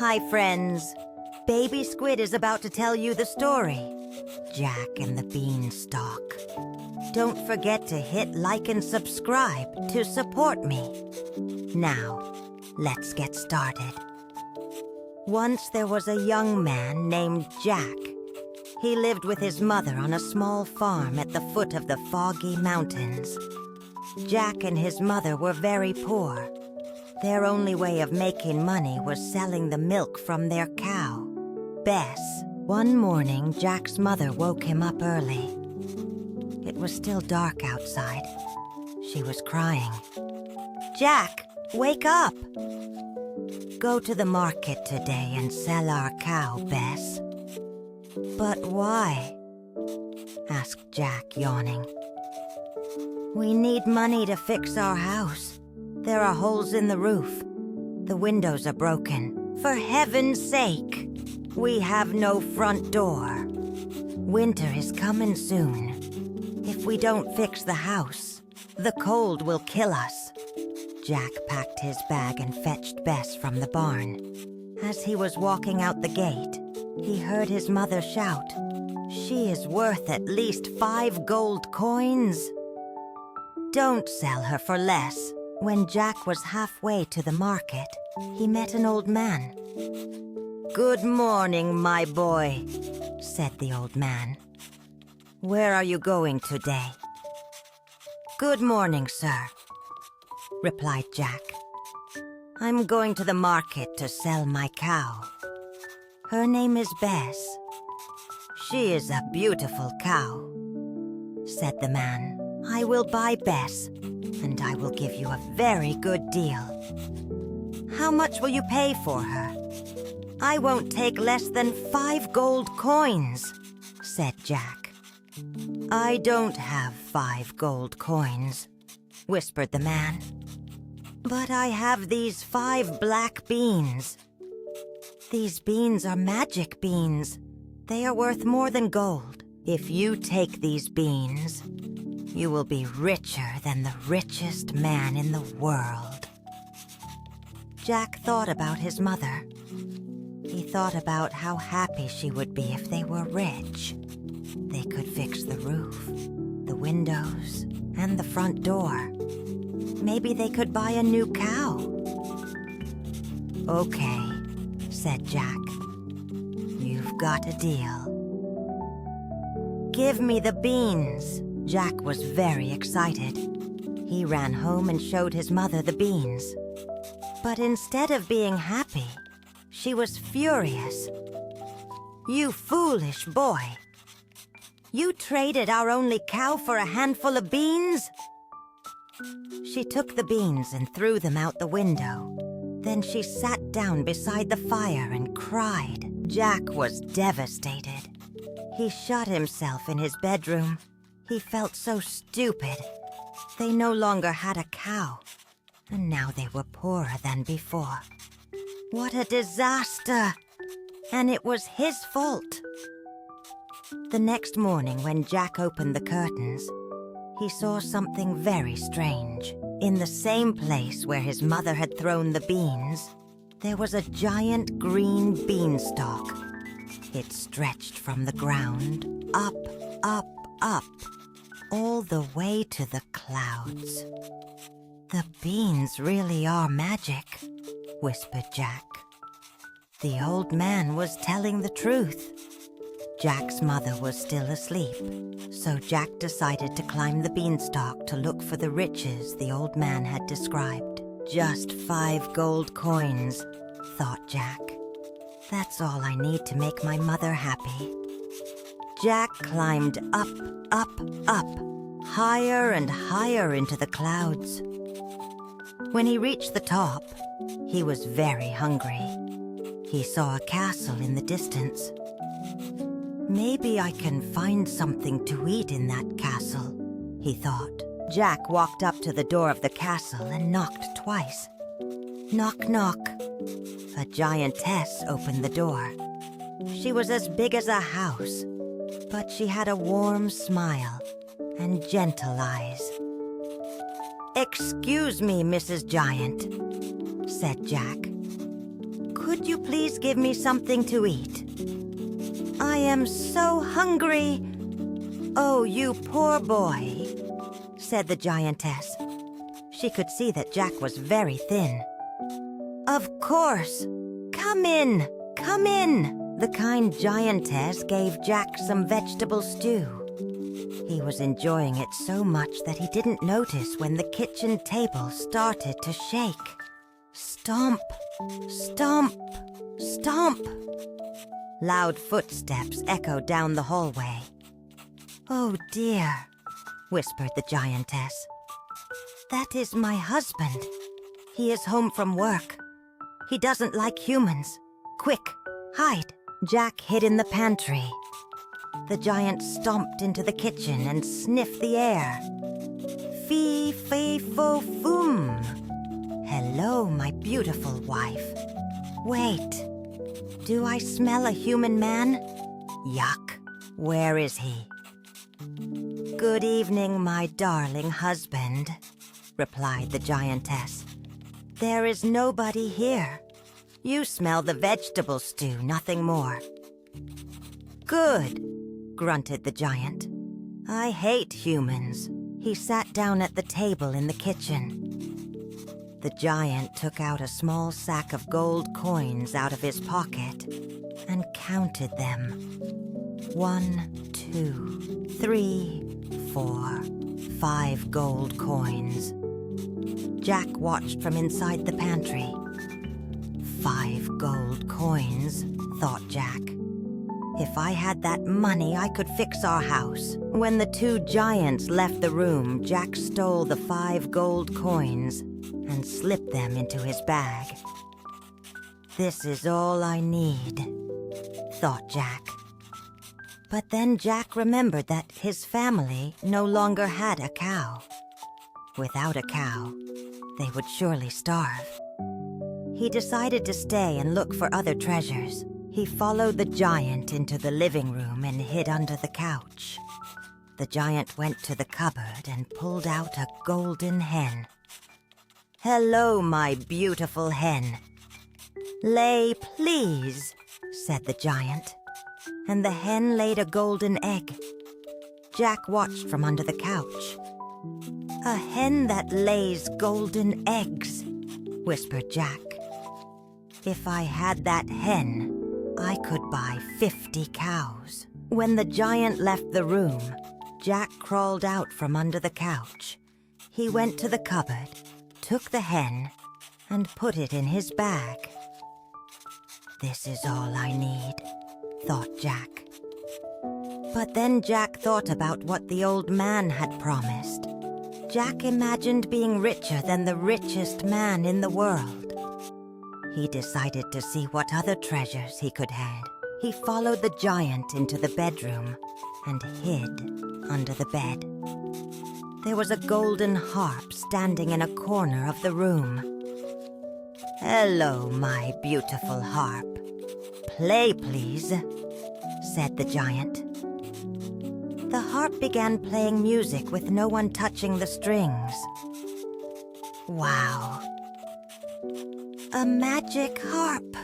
Hi, friends. Baby Squid is about to tell you the story, Jack and the Beanstalk. Don't forget to hit like and subscribe to support me. Now, let's get started. Once there was a young man named Jack. He lived with his mother on a small farm at the foot of the foggy mountains. Jack and his mother were very poor. Their only way of making money was selling the milk from their cow, Bess. One morning, Jack's mother woke him up early. It was still dark outside. She was crying. "Jack, wake up! Go to the market today and sell our cow, Bess." "But why?" asked Jack, yawning. "We need money to fix our house. There are holes in the roof. The windows are broken. For heaven's sake, we have no front door. Winter is coming soon. If we don't fix the house, the cold will kill us." Jack packed his bag and fetched Bess from the barn. As he was walking out the gate, he heard his mother shout, "She is worth at least 5 gold coins. Don't sell her for less." When Jack was halfway to the market, he met an old man. "Good morning, my boy," said the old man. "Where are you going today?" "Good morning, sir," replied Jack. "I'm going to the market to sell my cow. Her name is Bess. She is a beautiful cow," said the man. "I will buy Bess, and I will give you a very good deal." "How much will you pay for her?" "I won't take less than 5 gold coins," said Jack. "I don't have 5 gold coins," whispered the man. "But I have these 5 black beans. These beans are magic beans. They are worth more than gold. If you take these beans, you will be richer than the richest man in the world." Jack thought about his mother. He thought about how happy she would be if they were rich. They could fix the roof, the windows, and the front door. Maybe they could buy a new cow. "Okay," said Jack. "You've got a deal. Give me the beans." Jack was very excited. He ran home and showed his mother the beans. But instead of being happy, she was furious. "You foolish boy! You traded our only cow for a handful of beans?" She took the beans and threw them out the window. Then she sat down beside the fire and cried. Jack was devastated. He shut himself in his bedroom. He felt so stupid. They no longer had a cow, and now they were poorer than before. What a disaster! And it was his fault. The next morning, when Jack opened the curtains, he saw something very strange. In the same place where his mother had thrown the beans, there was a giant green beanstalk. It stretched from the ground, up, up, up, all the way to the clouds. "The beans really are magic," whispered Jack. The old man was telling the truth. Jack's mother was still asleep, so Jack decided to climb the beanstalk to look for the riches the old man had described. "Just 5 gold coins," thought Jack. "That's all I need to make my mother happy." Jack climbed up, up, up, higher and higher into the clouds. When he reached the top, he was very hungry. He saw a castle in the distance. "Maybe I can find something to eat in that castle," he thought. Jack walked up to the door of the castle and knocked twice. Knock, knock. A giantess opened the door. She was as big as a house, but she had a warm smile and gentle eyes. "Excuse me, Mrs. Giant," said Jack. "Could you please give me something to eat? I am so hungry. Oh, you poor boy, said the giantess. She could see that Jack was very thin. Of course. Come in, come in. The kind giantess gave Jack some vegetable stew. He was enjoying it so much that he didn't notice when the kitchen table started to shake. Stomp, stomp, stomp. Loud footsteps echoed down the hallway. Oh dear, whispered the giantess. That is my husband. He is home from work. He doesn't like humans. Quick, hide. Jack hid in the pantry. The giant stomped into the kitchen and sniffed the air. Fee, fee, fo, foom. Hello, my beautiful wife. Wait, do I smell a human man? Yuck, where is he? Good evening, my darling husband, replied the giantess. There is nobody here. You smell the vegetable stew, nothing more. Good, grunted the giant. I hate humans. He sat down at the table in the kitchen. The giant took out a small sack of gold coins out of his pocket and counted them. 1, 2, 3, 4, 5 gold coins. Jack watched from inside the pantry. 5 gold coins, thought Jack. If I had that money, I could fix our house. When the 2 giants left the room, Jack stole the 5 gold coins and slipped them into his bag. This is all I need, thought Jack. But then Jack remembered that his family no longer had a cow. Without a cow, they would surely starve. He decided to stay and look for other treasures. He followed the giant into the living room and hid under the couch. The giant went to the cupboard and pulled out a golden hen. Hello, my beautiful hen. Lay, please, said the giant. And the hen laid a golden egg. Jack watched from under the couch. A hen that lays golden eggs, whispered Jack. If I had that hen, I could buy 50 cows. When the giant left the room, Jack crawled out from under the couch. He went to the cupboard, took the hen, and put it in his bag. This is all I need, thought Jack. But then Jack thought about what the old man had promised. Jack imagined being richer than the richest man in the world. He decided to see what other treasures he could hide. He followed the giant into the bedroom and hid under the bed. There was a golden harp standing in a corner of the room. Hello, my beautiful harp. Play, please, said the giant. The harp began playing music with no one touching the strings. Wow. A magic harp,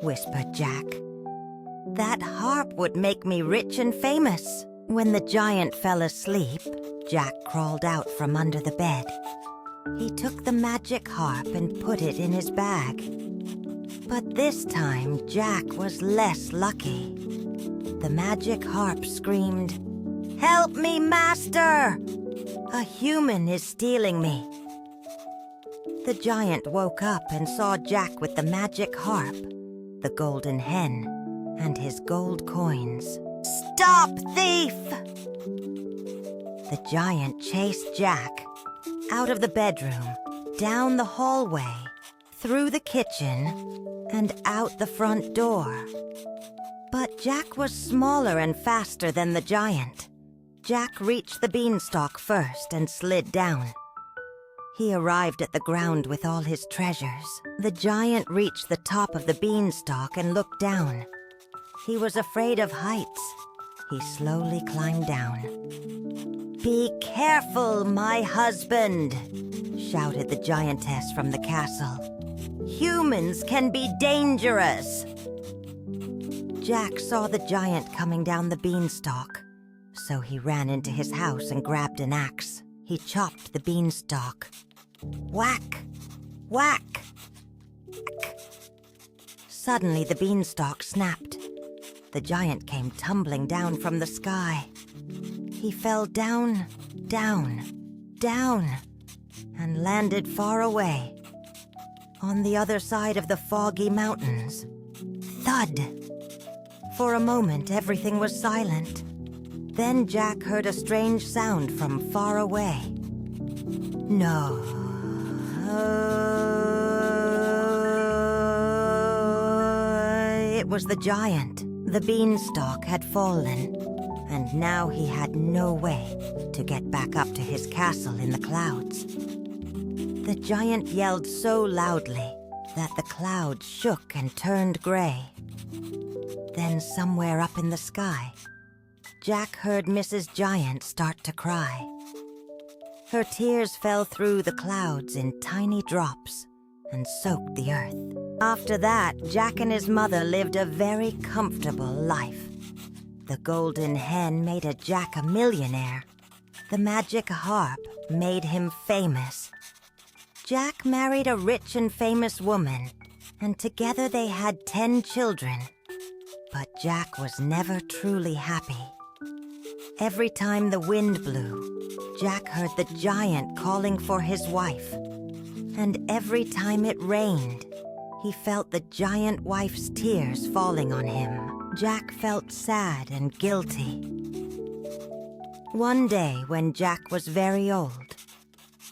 whispered Jack. That harp would make me rich and famous. When the giant fell asleep, Jack crawled out from under the bed. He took the magic harp and put it in his bag. But this time, Jack was less lucky. The magic harp screamed, "Help me, master! A human is stealing me." The giant woke up and saw Jack with the magic harp, the golden hen, and his gold coins. Stop, thief! The giant chased Jack out of the bedroom, down the hallway, through the kitchen, and out the front door. But Jack was smaller and faster than the giant. Jack reached the beanstalk first and slid down. He arrived at the ground with all his treasures. The giant reached the top of the beanstalk and looked down. He was afraid of heights. He slowly climbed down. "Be careful, my husband," shouted the giantess from the castle. Humans can be dangerous. Jack saw the giant coming down the beanstalk, so he ran into his house and grabbed an axe. He chopped the beanstalk. Whack! Whack! Suddenly the beanstalk snapped. The giant came tumbling down from the sky. He fell down, down, down, and landed far away, on the other side of the foggy mountains. Thud! For a moment, everything was silent. Then Jack heard a strange sound from far away. No. It was the giant. The beanstalk had fallen, and now he had no way to get back up to his castle in the clouds. The giant yelled so loudly that the clouds shook and turned gray. Then somewhere up in the sky, Jack heard Mrs. Giant start to cry. Her tears fell through the clouds in tiny drops and soaked the earth. After that, Jack and his mother lived a very comfortable life. The golden hen made Jack a millionaire. The magic harp made him famous. Jack married a rich and famous woman, and together they had 10 children. But Jack was never truly happy. Every time the wind blew, Jack heard the giant calling for his wife. And every time it rained, he felt the giant wife's tears falling on him. Jack felt sad and guilty. One day, when Jack was very old,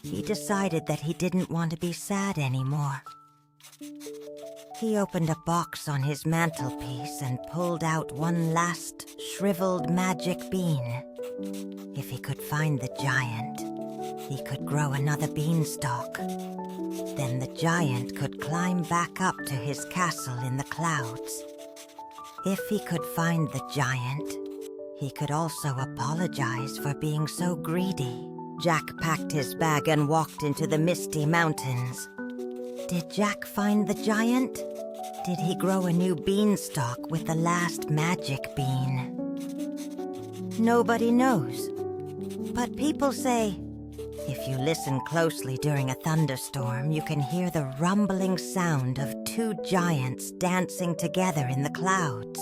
he decided that he didn't want to be sad anymore. He opened a box on his mantelpiece and pulled out one last shriveled magic bean. If he could find the giant, he could grow another beanstalk. Then the giant could climb back up to his castle in the clouds. If he could find the giant, he could also apologize for being so greedy. Jack packed his bag and walked into the misty mountains. Did Jack find the giant? Did he grow a new beanstalk with the last magic bean? Nobody knows. But people say, if you listen closely during a thunderstorm, you can hear the rumbling sound of 2 giants dancing together in the clouds.